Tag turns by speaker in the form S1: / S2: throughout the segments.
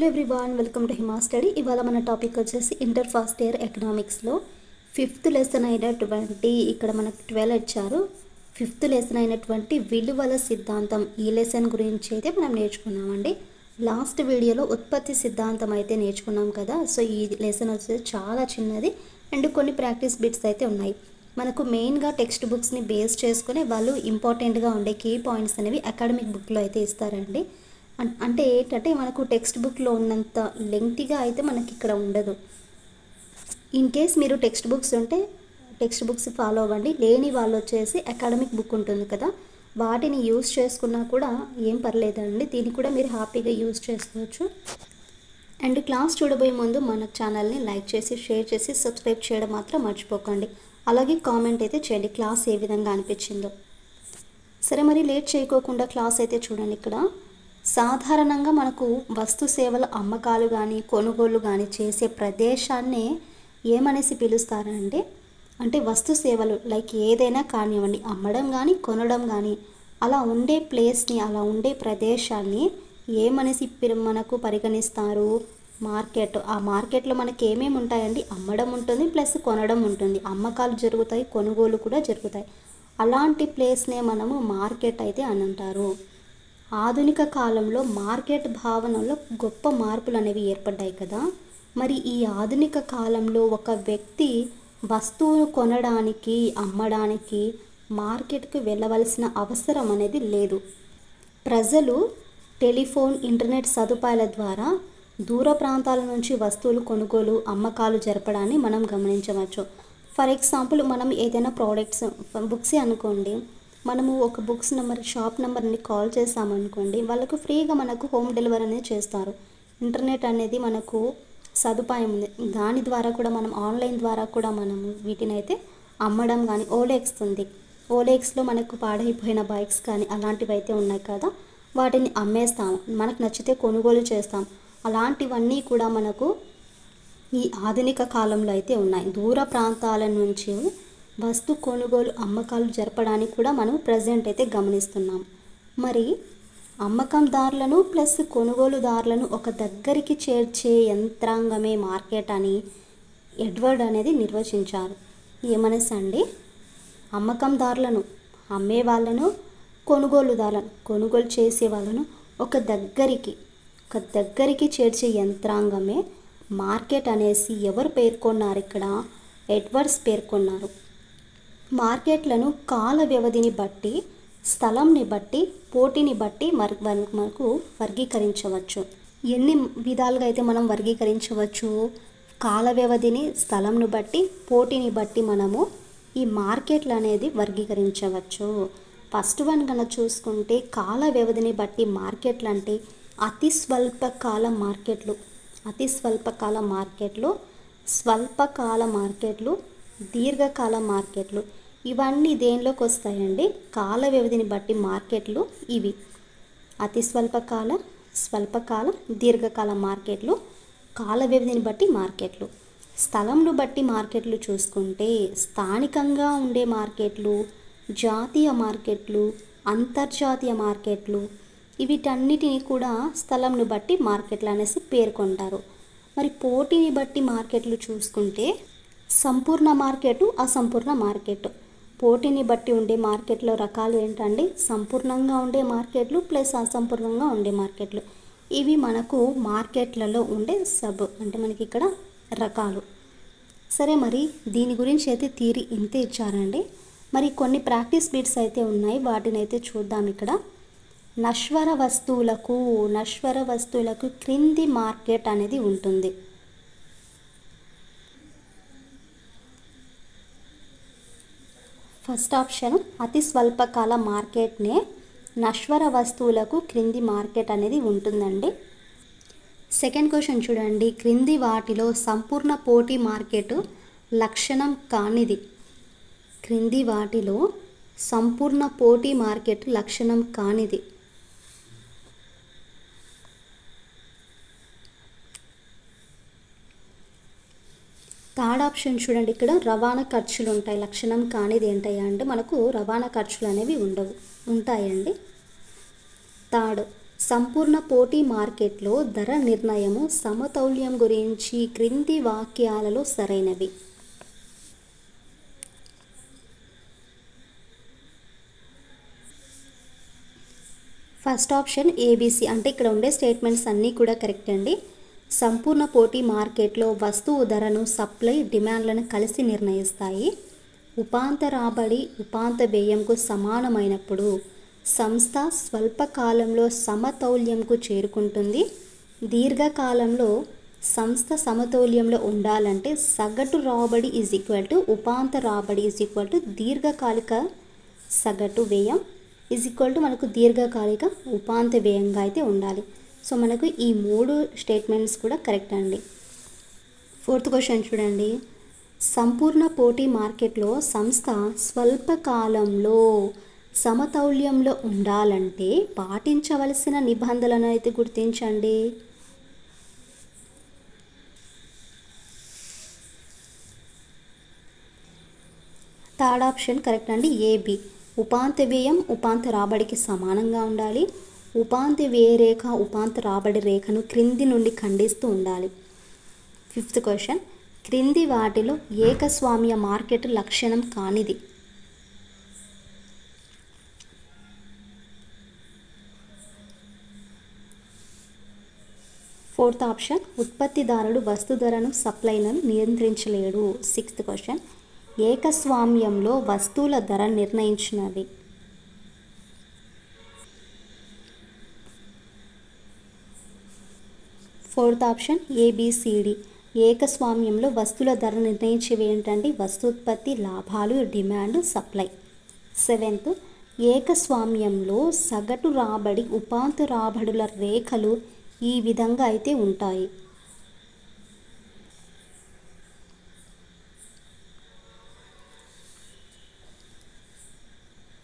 S1: Hello everyone, welcome to Hima study. ఇవాళ మన topic వచ్చేసి ఇంటర్ ఫస్ట్ ఇయర్ ఎకనామిక్స్లో ఫిఫ్త్ లెసన్ అయినటువంటి ఇక్కడ మనకు 12 ఇచ్చారు. ఫిఫ్త్ లెసన్ అయినటువంటి విలువల సిద్ధాంతం ఈ లెసన్ గురించి అయితే మనం నేర్చుకున్నామండి. లాస్ట్ వీడియోలో ఉత్పత్తి సిద్ధాంతం అయితే నేర్చుకున్నాం కదా. సో ఈ లెసన్ వచ్చేసి చాలా చిన్నది అండ్ కొన్ని ప్రాక్టీస్ బిట్స్ అయితే ఉన్నాయి. మనకు మెయిన్గా టెక్స్ట్ బుక్స్ని బేస్ చేసుకుని వాళ్ళు ఇంపార్టెంట్గా ఉండే కీ పాయింట్స్ అనేవి అకాడమిక్ బుక్లో అయితే ఇస్తారండి. అంటే ఏంటంటే మనకు టెక్స్ట్ బుక్లో ఉన్నంత లెంగ్తీగా అయితే మనకి ఇక్కడ ఉండదు. ఇన్ కేస్ మీరు టెక్స్ట్ బుక్స్ ఉంటే టెక్స్ట్ బుక్స్ ఫాలో అవ్వండి. లేని వాళ్ళు వచ్చేసి అకాడమిక్ బుక్ ఉంటుంది కదా, వాటిని యూజ్ చేసుకున్నా కూడా ఏం పర్లేదండి. దీన్ని కూడా మీరు హ్యాపీగా యూజ్ చేసుకోవచ్చు. అండ్ క్లాస్ చూడబోయే ముందు మన ఛానల్ని లైక్ చేసి, షేర్ చేసి, సబ్స్క్రైబ్ చేయడం మాత్రం మర్చిపోకండి. అలాగే కామెంట్ అయితే చేయండి క్లాస్ ఏ విధంగా అనిపించిందో. సరే, మరి లేట్ చేయకోకుండా క్లాస్ అయితే చూడండి. ఇక్కడ సాధారణంగా మనకు వస్తు సేవల అమ్మకాలు కానీ కొనుగోలు కానీ చేసే ప్రదేశాన్నే ఏమనేసి పిలుస్తారంటే, అంటే వస్తు సేవలు లైక్ ఏదైనా కానివ్వండి, అమ్మడం కానీ కొనడం కానీ అలా ఉండే ప్లేస్ని, అలా ఉండే ప్రదేశాన్ని ఏమనేసి మనకు పరిగణిస్తారు? మార్కెట్. ఆ మార్కెట్లో మనకి ఏమేమి ఉంటాయండి? అమ్మడం ఉంటుంది ప్లస్ కొనడం ఉంటుంది. అమ్మకాలు జరుగుతాయి, కొనుగోలు కూడా జరుగుతాయి. అలాంటి ప్లేస్నే మనము మార్కెట్ అయితే అని అంటారు. ఆధునిక కాలంలో మార్కెట్ భావనలో గొప్ప మార్పులు అనేవి ఏర్పడ్డాయి కదా. మరి ఈ ఆధునిక కాలంలో ఒక వ్యక్తి వస్తువును కొనడానికి, అమ్మడానికి మార్కెట్కు వెళ్ళవలసిన అవసరం అనేది లేదు. ప్రజలు టెలిఫోన్, ఇంటర్నెట్ సదుపాయాల ద్వారా దూర ప్రాంతాల నుంచి వస్తువులు కొనుగోలు, అమ్మకాలు జరపడాన్ని మనం గమనించవచ్చు. ఫర్ ఎగ్జాంపుల్, మనం ఏదైనా ప్రోడక్ట్స్ బుక్స్ అనుకోండి, మనము ఒక బుక్స్ నెంబర్, షాప్ నెంబర్ని కాల్ చేసామనుకోండి, వాళ్ళకు ఫ్రీగా మనకు హోమ్ డెలివరీ అనేది చేస్తారు. ఇంటర్నెట్ అనేది మనకు సదుపాయం ఉంది. దాని ద్వారా కూడా మనం ఆన్లైన్ ద్వారా కూడా మనము వీటిని అయితే అమ్మడం కానీ, ఓలెక్స్ ఉంది. ఓలెక్స్లో మనకు పాడైపోయిన బైక్స్ కానీ అలాంటివి అయితే ఉన్నాయి కదా, వాటిని అమ్మేస్తాము. మనకు నచ్చితే కొనుగోలు చేస్తాం. అలాంటివన్నీ కూడా మనకు ఈ ఆధునిక కాలంలో అయితే ఉన్నాయి. దూర ప్రాంతాల నుంచి వస్తు కొనుగోలు, అమ్మకాలు జరపడానికి కూడా మనం ప్రజెంట్ అయితే గమనిస్తున్నాం. మరి అమ్మకందారులను ప్లస్ కొనుగోలుదారులను ఒక దగ్గరికి చేర్చే యంత్రాంగమే మార్కెట్ అని ఎడ్వర్డ్ అనేది నిర్వచించారు. ఏమనేసి అండి? అమ్మకందారులను, అమ్మే వాళ్ళను, కొనుగోలుదారులను, కొనుగోలు చేసే వాళ్ళను ఒక దగ్గరికి చేర్చే యంత్రాంగమే మార్కెట్ అనేసి ఎవరు పేర్కొన్నారు? ఇక్కడ ఎడ్వర్డ్స్ పేర్కొన్నారు. మార్కెట్లను కాల వ్యవధిని బట్టి, స్థలంని బట్టి, పోటీని బట్టి మనకు వర్గీకరించవచ్చు. ఎన్ని విధాలుగా అయితే మనం వర్గీకరించవచ్చు? కాల వ్యవధిని, స్థలంను బట్టి, పోటీని బట్టి మనము ఈ మార్కెట్లు అనేది వర్గీకరించవచ్చు. ఫస్ట్ వన్ కనుక చూసుకుంటే, కాల వ్యవధిని బట్టి మార్కెట్లు అంటే అతి స్వల్పకాల మార్కెట్లు, అతి స్వల్పకాల మార్కెట్లు, స్వల్పకాల మార్కెట్లు, దీర్ఘకాల మార్కెట్లు. ఇవన్నీ దేనిలోకి వస్తాయండి? కాల వ్యవధిని బట్టి మార్కెట్లు ఇవి. అతి స్వల్పకాల, స్వల్పకాల, దీర్ఘకాల మార్కెట్లు, కాల వ్యవధిని బట్టి మార్కెట్లు. స్థలంను బట్టి మార్కెట్లు చూసుకుంటే స్థానికంగా ఉండే మార్కెట్లు, జాతీయ మార్కెట్లు, అంతర్జాతీయ మార్కెట్లు, వీటన్నిటిని కూడా స్థలంను బట్టి మార్కెట్లు అనేసి పేర్కొంటారు. మరి పోటీని బట్టి మార్కెట్లు చూసుకుంటే సంపూర్ణ మార్కెట్, అసంపూర్ణ మార్కెట్. పోటీని బట్టి ఉండే మార్కెట్లో రకాలు ఏంటండి? సంపూర్ణంగా ఉండే మార్కెట్లు ప్లస్ అసంపూర్ణంగా ఉండే మార్కెట్లు. ఇవి మనకు మార్కెట్లలో ఉండే అంటే మనకి ఇక్కడ రకాలు. సరే, మరి దీని గురించి అయితే థియరీ ఇంతే ఇచ్చారండి. మరి కొన్ని ప్రాక్టీస్ బిట్స్ అయితే ఉన్నాయి, వాటిని అయితే చూద్దాం. ఇక్కడ నశ్వర వస్తువులకు క్రింది మార్కెట్ అనేది ఉంటుంది. ఫస్ట్ ఆప్షన్ అతి స్వల్పకాల మార్కెట్నే నశ్వర వస్తువులకు క్రింది మార్కెట్ అనేది ఉంటుందండి. సెకండ్ క్వశ్చన్ చూడండి, క్రింది వాటిలో సంపూర్ణ పోటీ మార్కెట్ లక్షణం కానిది. క్రింది వాటిలో సంపూర్ణ పోటీ మార్కెట్ లక్షణం కానిది. థర్డ్ ఆప్షన్ చూడండి, ఇక్కడ రవాణా ఖర్చులు ఉంటాయి. లక్షణం కానిది ఏంటయ్యా అంటే మనకు రవాణా ఖర్చులు అనేవి ఉంటాయండి. థర్డ్ సంపూర్ణ పోటీ మార్కెట్లో ధర నిర్ణయము సమతౌల్యం గురించి క్రింది వాక్యాలలో సరైనవి. ఫస్ట్ ఆప్షన్ ఏబిసి, అంటే ఇక్కడ ఉండే స్టేట్మెంట్స్ అన్నీ కూడా కరెక్ట్ అండి. సంపూర్ణ పోటీ మార్కెట్లో వస్తువు ధరను సప్లై డిమాండ్లను కలిసి నిర్ణయిస్తాయి. ఉపాంత రాబడి ఉపాంత వ్యయంకు సమానమైనప్పుడు సంస్థ స్వల్పకాలంలో సమతౌల్యంకు చేరుకుంటుంది. దీర్ఘకాలంలో సంస్థ సమతౌల్యంలో ఉండాలంటే సగటు రాబడి ఈజ్ ఈక్వల్ టు ఉపాంత రాబడి ఈజ్ ఈక్వల్ టు దీర్ఘకాలిక సగటు వ్యయం ఈజ్ ఈక్వల్ టు మనకు దీర్ఘకాలిక ఉపాంత వ్యయంగా అయితే ఉండాలి. సో మనకు ఈ 3 స్టేట్మెంట్స్ కూడా కరెక్ట్ అండి. 4th క్వశ్చన్ చూడండి. సంపూర్ణ పోటీ మార్కెట్లో సంస్థ స్వల్పకాలంలో సమతౌల్యంలో ఉండాలంటే పాటించవలసిన నిబంధనలను అయితే గుర్తించండి. థర్డ్ ఆప్షన్ కరెక్ట్ అండి, ఏబి. ఉపాంత వ్యయం ఉపాంత రాబడికి సమానంగా ఉండాలి. ఉపాంత వ్యయ రేఖ ఉపాంత రాబడి రేఖను క్రింది నుండి ఖండిస్తూ ఉండాలి. 5th question. క్రింది వాటిలో ఏకస్వామ్య మార్కెట్ లక్షణం కానిది. ఫోర్త్ ఆప్షన్ ఉత్పత్తిదారుడు వస్తు ధరను సప్లైను నియంత్రించలేడు. 6th question. ఏకస్వామ్యంలో వస్తువుల ధర నిర్ణయించినవి. Fourth option ABCD. ఏకస్వామ్యంలో వస్తువుల ధర నిర్ణయించేవి ఏంటంటే వస్తూత్పత్తి, లాభాలు, డిమాండ్, సప్లై. 7th. ఏకస్వామ్యంలో సగటు రాబడి ఉపాంత రాబడుల రేఖలు ఈ విధంగా అయితే ఉంటాయి.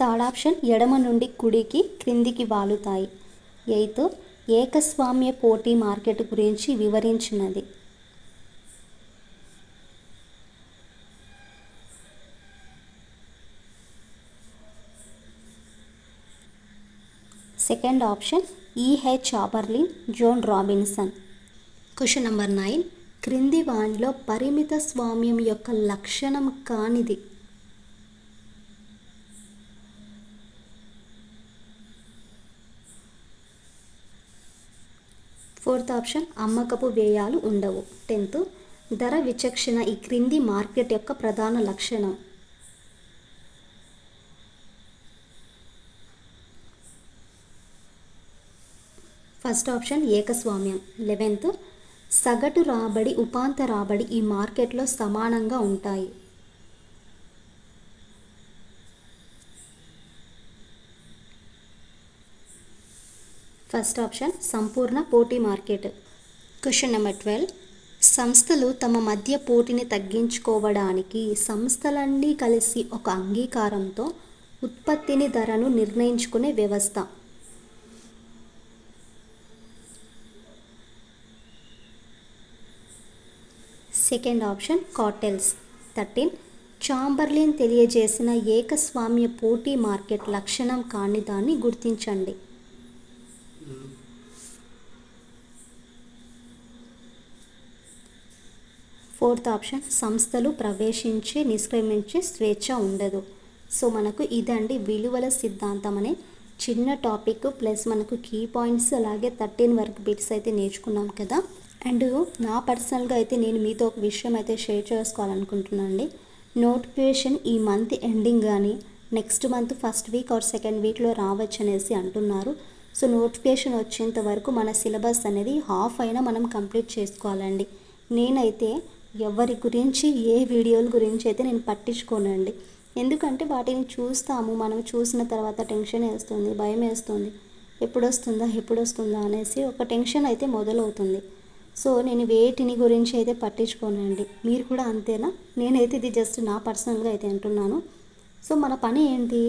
S1: థర్డ్ ఆప్షన్ ఎడమ నుండి కుడికి క్రిందికి వాలుతాయి. 8th. ఏకస్వామ్య పోటీ మార్కెట్ గురించి వివరించినది. Second option EH Chamberlin, Joan Robinson. Question number 9. క్రింది వానిలో పరిమిత స్వామ్యం యొక్క లక్షణం కానిది. ఫోర్త్ ఆప్షన్ అమ్మకపు వ్యయాలు ఉండవు. 10th. ధర విచక్షణ ఈ క్రింది మార్కెట్ యొక్క ప్రధాన లక్షణం. ఫస్ట్ ఆప్షన్ ఏకస్వామ్యం. 11th. సగటు రాబడి ఉపాంత రాబడి ఈ మార్కెట్లో సమానంగా ఉంటాయి. ఫస్ట్ ఆప్షన్ సంపూర్ణ పోటీ మార్కెట్. Question number 12. సంస్థలు తమ మధ్య పోటీని తగ్గించుకోవడానికి సంస్థలన్నీ కలిసి ఒక అంగీకారంతో ఉత్పత్తిని ధరను నిర్ణయించుకునే వ్యవస్థ. Second option cartels. 13. చాంబర్లిన్ తెలియజేసిన ఏకస్వామ్య పోటీ మార్కెట్ లక్షణం కాని దాన్ని గుర్తించండి. ఫోర్త్ ఆప్షన్ సంస్థలు ప్రవేశించే నిష్క్రమించే స్వేచ్ఛ ఉండదు. సో మనకు ఇదండి విలువల సిద్ధాంతం అనే చిన్న టాపిక్ ప్లస్ మనకు కీ పాయింట్స్ అలాగే 13 వరకు బిట్స్ అయితే నేర్చుకున్నాం కదా. అండ్ నా పర్సనల్గా అయితే నేను మీతో ఒక విషయం అయితే షేర్ చేసుకోవాలనుకుంటున్నాను అండి. నోటిఫికేషన్ ఈ మంత్ ఎండింగ్ కానీ next month first week or second వీక్లో రావచ్చు అనేసి అంటున్నారు. సో నోటిఫికేషన్ వచ్చేంత వరకు మన సిలబస్ అనేది హాఫ్ అయినా మనం కంప్లీట్ చేసుకోవాలండి. నేనైతే ఎవరి గురించి ఏ వీడియోల గురించి అయితే నేను పట్టించుకోనండి. ఎందుకంటే వాటిని చూస్తాము, మనం చూసిన తర్వాత టెన్షన్ వేస్తుంది, భయం వేస్తుంది, ఎప్పుడు వస్తుందా అనేసి ఒక టెన్షన్ అయితే మొదలవుతుంది. సో నేను వేటిని గురించి అయితే పట్టించుకోనండి. మీరు కూడా అంతేనా? నేనైతే ఇది జస్ట్ నా పర్సనల్గా అయితే అంటున్నాను. సో మన పని ఏంటి?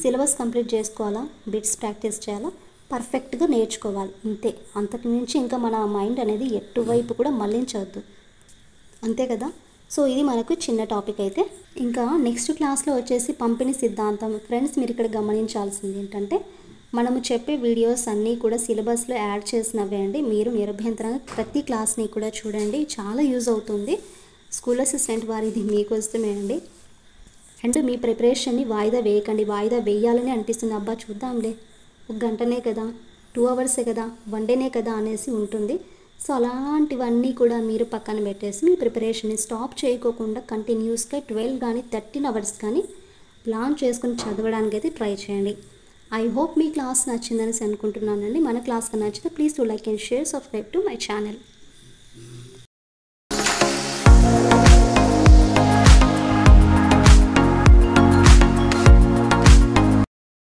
S1: సిలబస్ కంప్లీట్ చేసుకోవాలా, బిట్స్ ప్రాక్టీస్ చేయాలా, పర్ఫెక్ట్గా నేర్చుకోవాలి, ఇంతే. అంతకు మించి ఇంకా మన మైండ్ అనేది ఎటువైపు కూడా మళ్ళించవద్దు, అంతే కదా. సో ఇది మనకు చిన్న టాపిక్ అయితే. ఇంకా నెక్స్ట్ క్లాస్లో వచ్చేసి పంపిణీ సిద్ధాంతం. ఫ్రెండ్స్ మీరు ఇక్కడ గమనించాల్సింది ఏంటంటే మనము చెప్పే వీడియోస్ అన్నీ కూడా సిలబస్లో యాడ్ చేసినవే అండి. మీరు నిరభ్యంతరంగా ప్రతి క్లాస్ని కూడా చూడండి, చాలా యూజ్ అవుతుంది. స్కూల్ అసిస్టెంట్ వారిది మీకోసమే అండి. అండ్ మీ ప్రిపరేషన్ని వాయిదా వేయకండి. వాయిదా వేయాలని అనిపిస్తుంది, అబ్బా చూద్దాంలే, ఒక గంటనే కదా, 2 అవర్సే కదా, 1 డేనే కదా అనేసి ఉంటుంది. సో అలాంటివన్నీ కూడా మీరు పక్కన పెట్టేసి మీ ప్రిపరేషన్ని స్టాప్ చేయకోకుండా కంటిన్యూస్గా 12 కానీ 13 అవర్స్ కానీ ప్లాన్ చేసుకుని చదవడానికి అయితే ట్రై చేయండి. ఐ హోప్ మీ క్లాస్ నచ్చిందని అనుకుంటున్నానండి. మన క్లాస్ నచ్చితే please to like and share, subscribe to my channel.